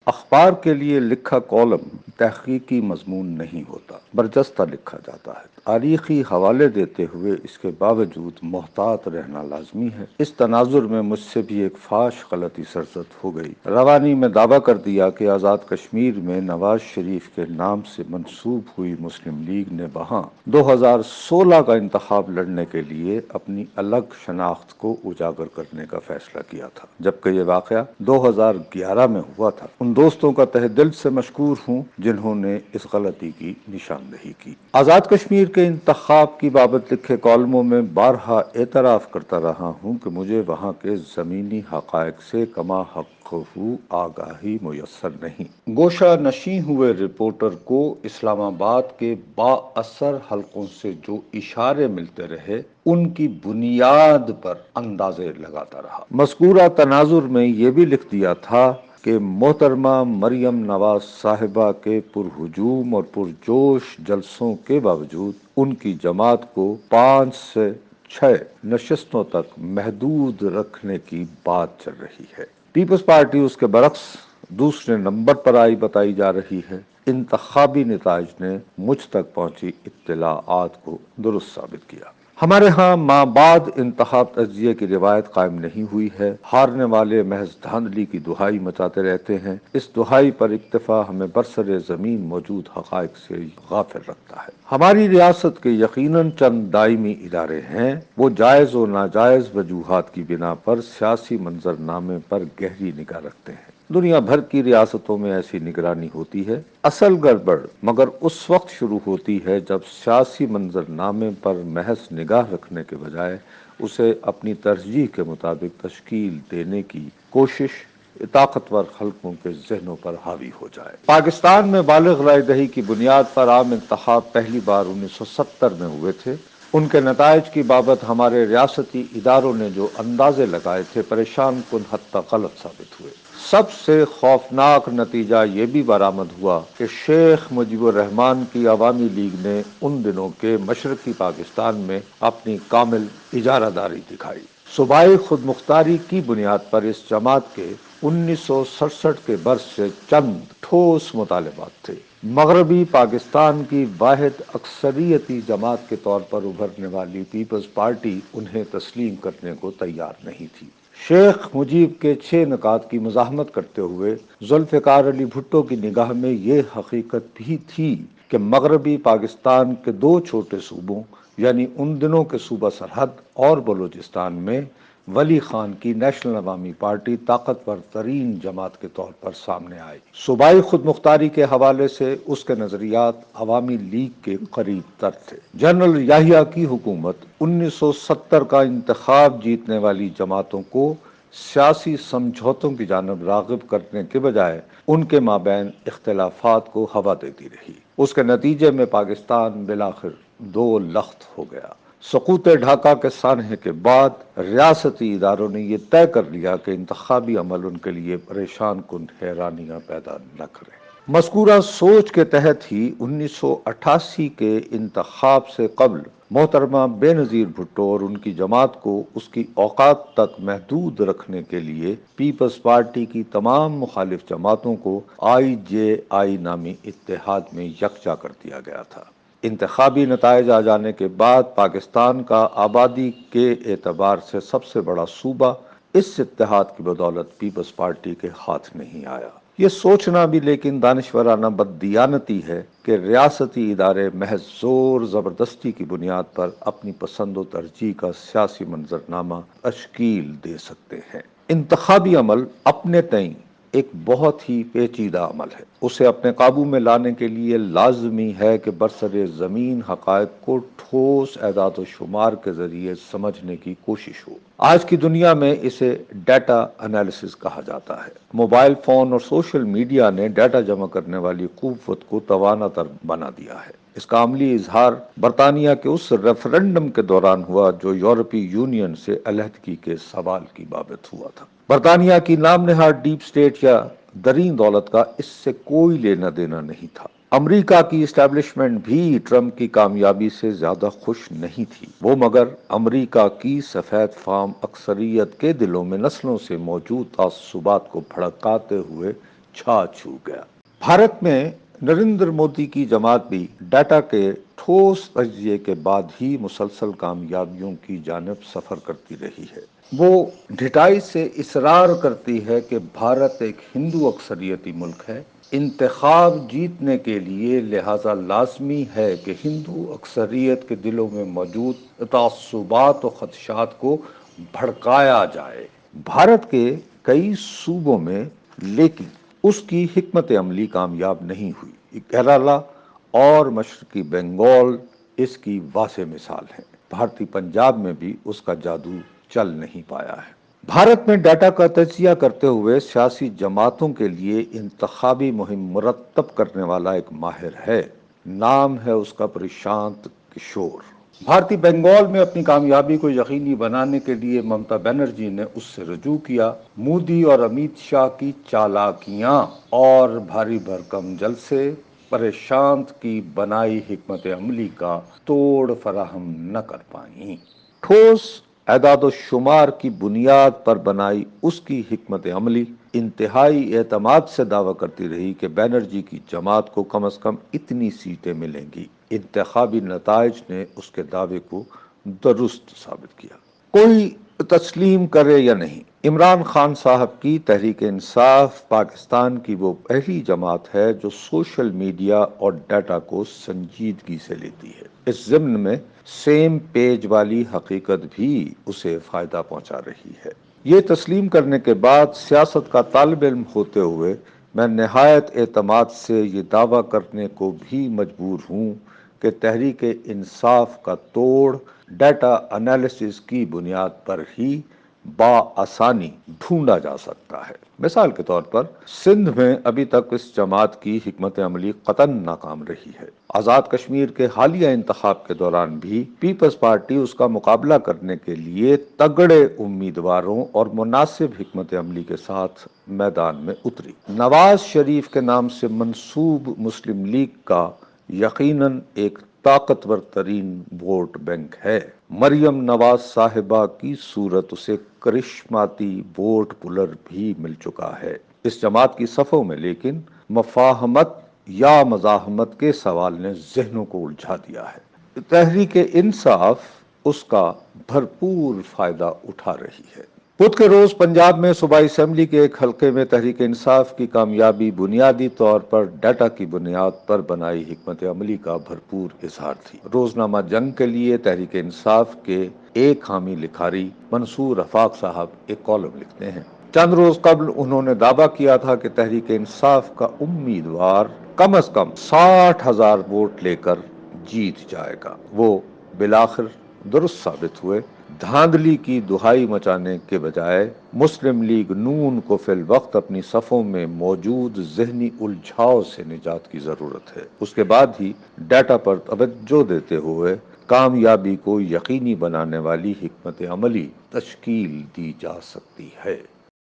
اخبار کے لیے لکھا کالم تحقیقی مضمون نہیں ہوتا، برجستہ لکھا جاتا ہے۔ تاریخی حوالے دیتے ہوئے اس کے باوجود محتاط رہنا لازمی ہے۔ اس تناظر میں مجھ سے بھی ایک فاش غلطی سرزد ہو گئی۔ روانی میں دعویٰ کر دیا کہ آزاد کشمیر میں نواز شریف کے نام سے منسوب ہوئی مسلم لیگ نے وہاں 2016 کا انتخاب لڑنے کے لیے اپنی الگ شناخت کو اجاگر کرنے کا فیصلہ کیا تھا، جبکہ یہ واقعہ 2011 میں ہوا تھا۔ ان دوستوں کا تہ دل سے مشکور ہوں جنہوں نے اس غلطی کی نشاندہی کی۔ آزاد کشمیر کے انتخاب کی بابت لکھے کالموں میں بارہا اعتراف کرتا رہا ہوں کہ مجھے وہاں کے زمینی حقائق سے کما حق آگاہی میسر نہیں۔ گوشہ نشیں ہوئے رپورٹر کو اسلام آباد کے با اثر حلقوں سے جو اشارے ملتے رہے ان کی بنیاد پر اندازے لگاتا رہا۔ مذکورہ تناظر میں یہ بھی لکھ دیا تھا کہ محترمہ مریم نواز صاحبہ کے پرہجوم اور پرجوش جلسوں کے باوجود ان کی جماعت کو 5 سے 6 نشستوں تک محدود رکھنے کی بات چل رہی ہے۔ پیپلز پارٹی اس کے برعکس دوسرے نمبر پر آئی بتائی جا رہی ہے۔ انتخابی نتائج نے مجھ تک پہنچی اطلاعات کو درست ثابت کیا۔ ہمارے ہاں ماں بعد انتخاب تجزیے کی روایت قائم نہیں ہوئی ہے۔ ہارنے والے محض دھاندلی کی دہائی مچاتے رہتے ہیں۔ اس دہائی پر اکتفا ہمیں برسر زمین موجود حقائق سے غافل رکھتا ہے۔ ہماری ریاست کے یقیناً چند دائمی ادارے ہیں، وہ جائز و ناجائز وجوہات کی بنا پر سیاسی منظرنامے پر گہری نگاہ رکھتے ہیں۔ دنیا بھر کی ریاستوں میں ایسی نگرانی ہوتی ہے۔ اصل گڑبڑ مگر اس وقت شروع ہوتی ہے جب سیاسی منظرنامے پر محض نگاہ رکھنے کے بجائے اسے اپنی ترجیح کے مطابق تشکیل دینے کی کوشش طاقتور حلقوں کے ذہنوں پر حاوی ہو جائے۔ پاکستان میں بالغ رائے دہی کی بنیاد پر عام انتخاب پہلی بار 1970 میں ہوئے تھے۔ ان کے نتائج کی بابت ہمارے ریاستی اداروں نے جو اندازے لگائے تھے پریشان کن حد تک غلط ثابت ہوئے۔ سب سے خوفناک نتیجہ یہ بھی برآمد ہوا کہ شیخ مجیب الرحمان کی عوامی لیگ نے ان دنوں کے مشرقی پاکستان میں اپنی کامل اجارہ داری دکھائی۔ صوبائی خود مختاری کی بنیاد پر اس جماعت کے 1967 کے برس سے چند ٹھوس مطالبات تھے۔ مغربی پاکستان کی واحد اکثریتی جماعت کے طور پر ابھرنے والی پیپلز پارٹی انہیں تسلیم کرنے کو تیار نہیں تھی۔ شیخ مجیب کے 6 نکات کی مزاحمت کرتے ہوئے ذوالفقار علی بھٹو کی نگاہ میں یہ حقیقت بھی تھی کہ مغربی پاکستان کے 2 چھوٹے صوبوں یعنی ان دنوں کے صوبہ سرحد اور بلوچستان میں ولی خان کی نیشنل عوامی پارٹی طاقتور ترین جماعت کے طور پر سامنے آئی۔ صوبائی خود مختاری کے حوالے سے اس کے نظریات عوامی لیگ کے قریب تر تھے۔ جنرل یحییٰ کی حکومت 1970 کا انتخاب جیتنے والی جماعتوں کو سیاسی سمجھوتوں کی جانب راغب کرنے کے بجائے ان کے مابین اختلافات کو ہوا دیتی رہی۔ اس کے نتیجے میں پاکستان بالآخر 2 لخت ہو گیا۔ سقوط ڈھاکہ کے سانحے کے بعد ریاستی اداروں نے یہ طے کر لیا کہ انتخابی عمل ان کے لیے پریشان کن حیرانیاں پیدا نہ کرے۔ مذکورہ سوچ کے تحت ہی 1988 کے انتخاب سے قبل محترمہ بے نظیر بھٹو اور ان کی جماعت کو اس کی اوقات تک محدود رکھنے کے لیے پیپلز پارٹی کی تمام مخالف جماعتوں کو IJI نامی اتحاد میں یکجا کر دیا گیا تھا۔ انتخابی نتائج آ جانے کے بعد پاکستان کا آبادی کے اعتبار سے سب سے بڑا صوبہ اس اتحاد کی بدولت پیپلز پارٹی کے ہاتھ نہیں آیا۔ یہ سوچنا بھی لیکن دانشورانہ بددیانتی ہے کہ ریاستی ادارے محض زور زبردستی کی بنیاد پر اپنی پسند و ترجیح کا سیاسی منظرنامہ تشکیل دے سکتے ہیں۔ انتخابی عمل اپنے تئیں ایک بہت ہی پیچیدہ عمل ہے۔ اسے اپنے قابو میں لانے کے لیے لازمی ہے کہ برسر زمین حقائق کو ٹھوس اعداد و شمار کے ذریعے سمجھنے کی کوشش ہو۔ آج کی دنیا میں اسے ڈیٹا انالیسس کہا جاتا ہے۔ موبائل فون اور سوشل میڈیا نے ڈیٹا جمع کرنے والی قوت کو توانا تر بنا دیا ہے۔ اس کا عملی اظہار برطانیہ کے اس ریفرنڈم کے دوران ہوا جو یورپی یونین سے علیحدگی کے سوال کی بابت ہوا تھا۔ برطانیہ کی نام نہاد ڈیپ اسٹیٹ یا درین دولت کا اس سے کوئی لینا دینا نہیں تھا۔ امریکہ کی اسٹیبلشمنٹ بھی ٹرمپ کی کامیابی سے زیادہ خوش نہیں تھی۔ وہ مگر امریکہ کی سفید فام اکثریت کے دلوں میں نسلوں سے موجود تعصبات کو بھڑکاتے ہوئے چھا چھو گیا۔ بھارت میں نریندر مودی کی جماعت بھی ڈیٹا کے ٹھوس تجزیے کے بعد ہی مسلسل کامیابیوں کی جانب سفر کرتی رہی ہے۔ وہ ڈھٹائی سے اصرار کرتی ہے کہ بھارت ایک ہندو اکثریتی ملک ہے، انتخاب جیتنے کے لیے لہذا لازمی ہے کہ ہندو اکثریت کے دلوں میں موجود تعصبات و خدشات کو بھڑکایا جائے۔ بھارت کے کئی صوبوں میں لیکن اس کی حکمت عملی کامیاب نہیں ہوئی۔ کیرالہ اور مشرقی بنگال اس کی واضح مثال ہے۔ بھارتی پنجاب میں بھی اس کا جادو چل نہیں پایا ہے۔ بھارت میں ڈیٹا کا تجزیہ کرتے ہوئے سیاسی جماعتوں کے لیے انتخابی مہم مرتب کرنے والا ایک ماہر ہے، نام ہے اس کا پرشانت کشور۔ بھارتی بنگال میں اپنی کامیابی کو یقینی بنانے کے لیے ممتا بنرجی نے اس سے رجوع کیا۔ مودی اور امیت شاہ کی چالاکیاں اور بھاری بھرکم جلسے پرشانت کی بنائی حکمت عملی کا توڑ فراہم نہ کر پائیں۔ ٹھوس اعداد و شمار کی بنیاد پر بنائی اس کی حکمت عملی انتہائی اعتماد سے دعویٰ کرتی رہی کہ بنرجی کی جماعت کو کم از کم اتنی سیٹیں ملیں گی۔ انتخابی نتائج نے اس کے دعوے کو درست ثابت کیا۔ کوئی تسلیم کرے یا نہیں، عمران خان صاحب کی تحریک انصاف پاکستان کی وہ پہلی جماعت ہے جو سوشل میڈیا اور ڈیٹا کو سنجیدگی سے لیتی ہے۔ اس ضمن میں سیم پیج والی حقیقت بھی اسے فائدہ پہنچا رہی ہے۔ یہ تسلیم کرنے کے بعد سیاست کا طالب علم ہوتے ہوئے میں نہایت اعتماد سے یہ دعویٰ کرنے کو بھی مجبور ہوں کہ تحریک انصاف کا توڑ ڈیٹا انالیسس کی بنیاد پر ہی بآسانی ڈھونڈا جا سکتا ہے۔ مثال کے طور پر سندھ میں ابھی تک اس جماعت کی حکمت عملی قطعاً ناکام رہی ہے۔ آزاد کشمیر کے حالیہ انتخاب کے دوران بھی پیپلز پارٹی اس کا مقابلہ کرنے کے لیے تگڑے امیدواروں اور مناسب حکمت عملی کے ساتھ میدان میں اتری۔ نواز شریف کے نام سے منسوب مسلم لیگ کا یقیناً ایک طاقتور ترین ووٹ بینک ہے۔ مریم نواز صاحبہ کی صورت اسے کرشماتی ووٹ پلر بھی مل چکا ہے۔ اس جماعت کی صفوں میں لیکن مفاہمت یا مزاحمت کے سوال نے ذہنوں کو الجھا دیا ہے۔ تحریک انصاف اس کا بھرپور فائدہ اٹھا رہی ہے۔ بدھ کے روز پنجاب میں صوبائی اسمبلی کے ایک حلقے میں تحریک انصاف کی کامیابی بنیادی طور پر ڈیٹا کی بنیاد پر بنائی حکمت عملی کا بھرپور اظہار تھی۔ روزنامہ جنگ کے لیے تحریک انصاف کے ایک حامی لکھاری منصور آفاق صاحب ایک کالم لکھتے ہیں۔ چند روز قبل انہوں نے دعویٰ کیا تھا کہ تحریک انصاف کا امیدوار کم از کم 60,000 ووٹ لے کر جیت جائے گا۔ وہ بالآخر درست ثابت ہوئے۔ دھاندلی کی دہائی مچانے کے بجائے مسلم لیگ نون کو فی الوقت اپنی صفوں میں موجود ذہنی الجھاؤ سے نجات کی ضرورت ہے۔ اس کے بعد ہی ڈیٹا پر توجہ دیتے ہوئے کامیابی کو یقینی بنانے والی حکمت عملی تشکیل دی جا سکتی ہے۔